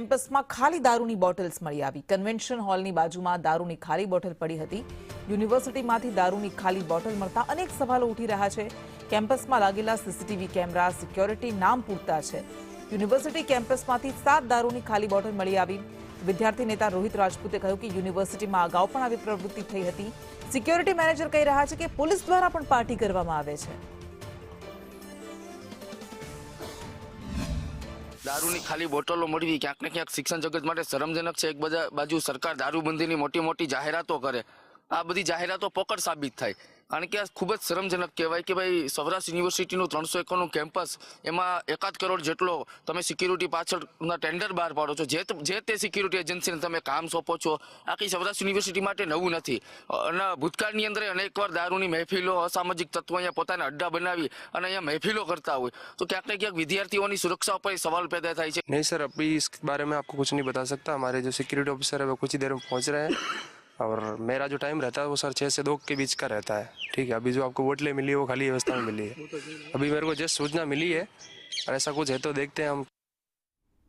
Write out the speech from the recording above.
કેમ્પસમાં ખાલી દારૂની બોટલ્સ મળી આવી। કન્વેન્શન હોલની બાજુમાં દારૂની ખાલી બોટલ પડી હતી। યુનિવર્સિટીમાંથી દારૂની ખાલી બોટલ મળતા અનેક સવાલો ઉઠી રહ્યા છે। કેમ્પસમાં લાગેલા સીસીટીવી કેમેરા સિક્યોરિટી નામ પૂરતા છે। યુનિવર્સિટી કેમ્પસમાંથી 7 દારૂની ખાલી બોટલ મળી આવી। વિદ્યાર્થી નેતા રોહિત રાજપૂતે કહ્યું કે યુનિવર્સિટીમાં અગાઉ પણ આવી પ્રવૃત્તિ થઈ હતી। સિક્યોરિટી મેનેજર કહી રહ્યા છે કે પોલીસ દ્વારા પણ પાર્ટી કરવામાં આવે છે। દારૂની ખાલી બોટલો મળવી ક્યાંક ને ક્યાંક શિક્ષણ જગત માટે શરમજનક છે। એક બાજુ સરકાર દારૂબંધીની મોટી મોટી જાહેરાતો કરે, આ બધી જાહેરાતો પોકળ સાબિત થાય, કારણ કે આ ખૂબ જ શરમજનક કહેવાય કે ભાઈ સૌરાષ્ટ્ર યુનિવર્સિટીનું 300 એકરનું કેમ્પસ, એમાં 1 કરોડ જેટલો તમે સિક્યુરિટી પાછળના ટેન્ડર બહાર પાડો છો, જે તે સિક્યુરિટી એજન્સીને તમે કામ સોંપો છો। આ કંઈ સૌરાષ્ટ્ર યુનિવર્સિટી માટે નવું નથી અને ભૂતકાળની અંદર અનેકવાર દારૂની મહેફિલો, અસામાજિક તત્વો અહીંયા પોતાના અડ્ડા બનાવી અને અહીંયા મહેફિલો કરતા હોય, તો ક્યાંક ને ક્યાંક વિદ્યાર્થીઓની સુરક્ષા ઉપર સવાલ पैदा થાય છે। नहीं सर, अभी इस बारे में आपको कुछ नहीं बता सकता। हमारे जो सिक्योरिटी ऑफिसर है वो कुछ ही देर में पहुंच रहे हैं और मेरा जो टाइम रहता है वो सर 6 से 2 के बीच का रहता है। ठीक है, अभी जो आपको बोतलें मिली है वो खाली अवस्था में मिली है। अभी मेरे को जस्ट सूचना मिली है और ऐसा कुछ है तो देखते हैं हम।